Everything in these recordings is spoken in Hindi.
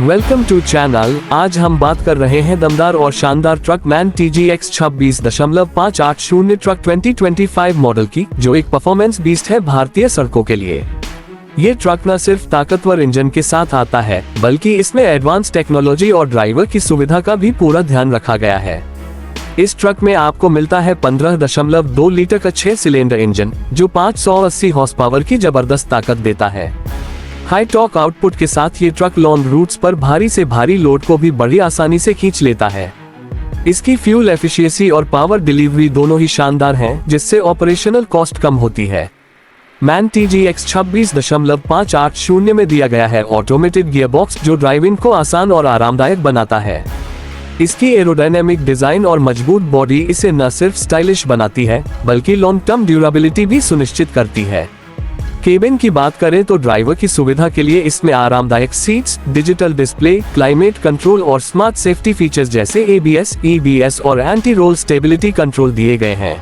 Welcome to channel. आज हम बात कर रहे हैं दमदार और शानदार truck MAN TGX 26.580 truck 2025 model की, जो एक परफॉर्मेंस बीस्ट है भारतीय सड़कों के लिए। ये ट्रक न सिर्फ ताकतवर इंजन के साथ आता है, बल्कि इसमें एडवांस टेक्नोलॉजी और ड्राइवर की सुविधा का भी पूरा ध्यान रखा गया है। इस ट्रक में आपको मिलता है 15.2 लीटर का 6 सिलेंडर इंजन, जो 580 हॉर्स पावर की जबरदस्त ताकत देता है। हाई टॉर्क आउटपुट के साथ ये ट्रक लॉन्ग रूट्स पर भारी से भारी लोड को भी बड़ी आसानी से खींच लेता है। इसकी फ्यूल एफिशिएंसी और पावर डिलीवरी दोनों ही शानदार हैं, जिससे ऑपरेशनल कॉस्ट कम होती है। मैन TGX 26.580 में दिया गया है ऑटोमेटेड गियरबॉक्स, जो ड्राइविंग को आसान और आरामदायक बनाता है। इसकी एरोडायनेमिक डिजाइन और मजबूत बॉडी इसे न सिर्फ स्टाइलिश बनाती है, बल्कि लॉन्ग टर्म ड्यूरेबिलिटी भी सुनिश्चित करती है। केबिन की बात करें तो ड्राइवर की सुविधा के लिए इसमें आरामदायक seats, digital display, climate control और स्मार्ट सेफ्टी फीचर्स जैसे ABS, EBS और एंटी रोल स्टेबिलिटी कंट्रोल दिए गए हैं।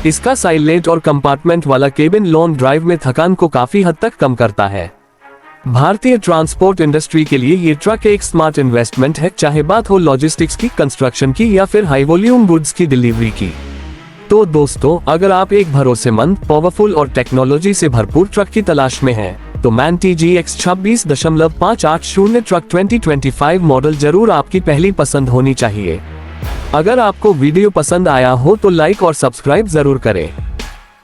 इसका साइलेंट और कंपार्टमेंट वाला केबिन लॉन्ग ड्राइव में थकान को काफी हद तक कम करता है। भारतीय ट्रांसपोर्ट इंडस्ट्री के लिए ये ट्रक एक स्मार्ट इन्वेस्टमेंट है, चाहे बात हो लॉजिस्टिक्स की, कंस्ट्रक्शन की या फिर हाई वॉल्यूम गुड्स की डिलीवरी की। तो दोस्तों, अगर आप एक भरोसेमंद, पावरफुल और टेक्नोलॉजी से भरपूर ट्रक की तलाश में हैं, तो मैन TGX 26.580 ट्रक 2025 मॉडल जरूर आपकी पहली पसंद होनी चाहिए। अगर आपको वीडियो पसंद आया हो तो लाइक और सब्सक्राइब जरूर करें।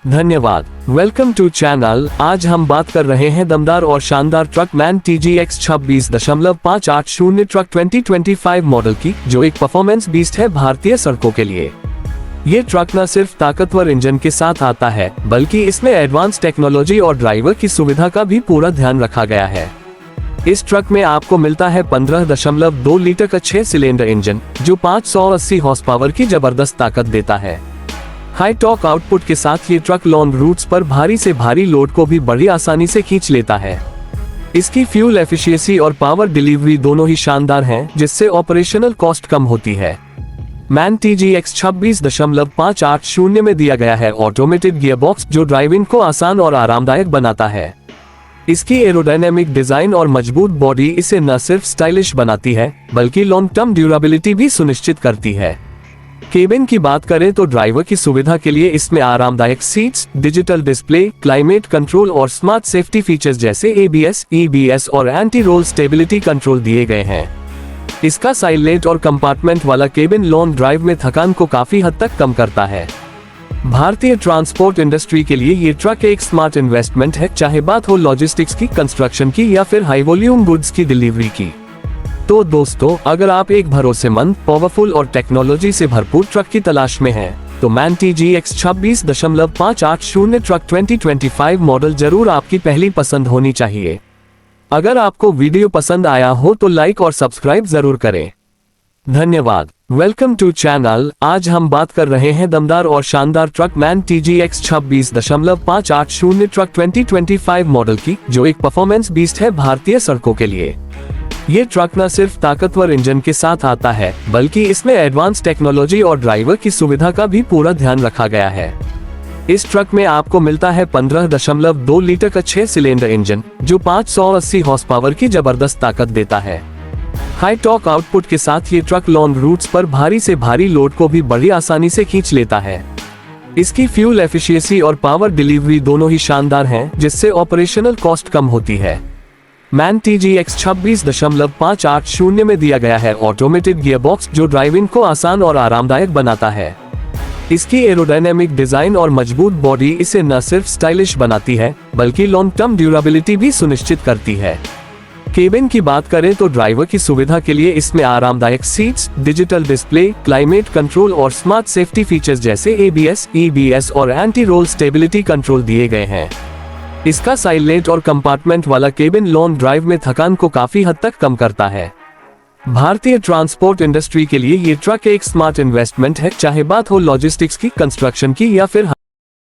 धन्यवाद। Welcome to channel. आज हम बात कर रहे हैं दमदार और शानदार truck MAN TGX 26.580 truck 2025 model की, जो एक परफॉर्मेंस बीस्ट है भारतीय सड़कों के लिए। ये ट्रक न सिर्फ ताकतवर इंजन के साथ आता है, बल्कि इसमें एडवांस टेक्नोलॉजी और ड्राइवर की सुविधा का भी पूरा ध्यान रखा गया है। इस ट्रक में आपको मिलता है 15.2 लीटर का 6 सिलेंडर इंजन, जो 580 हॉर्स पावर की जबरदस्त ताकत देता है। हाई टॉर्क आउटपुट के साथ ये ट्रक लॉन्ग रूट्स पर भारी से भारी लोड को भी बड़ी आसानी से खींच लेता है। इसकी फ्यूल एफिशिएंसी और पावर डिलीवरी दोनों ही शानदार हैं, जिससे ऑपरेशनल कॉस्ट कम होती है। मैन TGX 26.580 में दिया गया है ऑटोमेटेड गियरबॉक्स, जो ड्राइविंग को आसान और आरामदायक बनाता है। इसकी एरोडायनेमिक डिजाइन और मजबूत बॉडी इसे न सिर्फ स्टाइलिश बनाती है, बल्कि लॉन्ग टर्म ड्यूरेबिलिटी भी सुनिश्चित करती है। केबिन की बात करें तो ड्राइवर की सुविधा के लिए इसमें आरामदायक seats, digital display, climate control और स्मार्ट सेफ्टी फीचर्स जैसे ABS, EBS और एंटी रोल स्टेबिलिटी कंट्रोल दिए गए हैं। इसका साइलेंट और कंपार्टमेंट वाला केबिन लॉन्ग ड्राइव में थकान को काफी हद तक कम करता है। भारतीय ट्रांसपोर्ट इंडस्ट्री के लिए ये ट्रक एक स्मार्ट इन्वेस्टमेंट है, चाहे बात हो लॉजिस्टिक्स की, कंस्ट्रक्शन की या फिर हाई वॉल्यूम गुड्स की डिलीवरी की। तो दोस्तों, अगर आप एक भरोसेमंद, पावरफुल और टेक्नोलॉजी से भरपूर ट्रक की तलाश में हैं, तो मैन TGX 26.580 ट्रक 2025 मॉडल जरूर आपकी पहली पसंद होनी चाहिए। अगर आपको वीडियो पसंद आया हो तो लाइक और सब्सक्राइब जरूर करें। धन्यवाद। Welcome to channel. आज हम बात कर रहे हैं दमदार और शानदार truck MAN TGX 26.580 truck 2025 model की, जो एक परफॉर्मेंस बीस्ट है भारतीय सड़कों के लिए। ये ट्रक न सिर्फ ताकतवर इंजन के साथ आता है, बल्कि इसमें एडवांस टेक्नोलॉजी और ड्राइवर की सुविधा का भी पूरा ध्यान रखा गया है। इस ट्रक में आपको मिलता है 15.2 लीटर का 6 सिलेंडर इंजन, जो 580 हॉर्स पावर की जबरदस्त ताकत देता है। हाई टॉर्क आउटपुट के साथ ये ट्रक लॉन्ग रूट्स पर भारी से भारी लोड को भी बड़ी आसानी से खींच लेता है। इसकी फ्यूल एफिशिएंसी और पावर डिलीवरी दोनों ही शानदार हैं, जिससे ऑपरेशनल कॉस्ट कम होती है। मैन TGX 26.580 में दिया गया है ऑटोमेटेड गियरबॉक्स, जो ड्राइविंग को आसान और आरामदायक बनाता है। इसकी एरोडायनेमिक डिजाइन और मजबूत बॉडी इसे न सिर्फ स्टाइलिश बनाती है, बल्कि लॉन्ग टर्म ड्यूरेबिलिटी भी सुनिश्चित करती है। केबिन की बात करें तो ड्राइवर की सुविधा के लिए इसमें आरामदायक seats, digital display, climate control और स्मार्ट सेफ्टी फीचर्स जैसे ABS, EBS और एंटी रोल स्टेबिलिटी कंट्रोल दिए गए हैं। इसका साइलेंट और कंपार्टमेंट वाला केबिन लॉन्ग ड्राइव में थकान को काफी हद तक कम करता है। भारतीय ट्रांसपोर्ट इंडस्ट्री के लिए ये ट्रक एक स्मार्ट इन्वेस्टमेंट है, चाहे बात हो लॉजिस्टिक्स की, कंस्ट्रक्शन की या फिर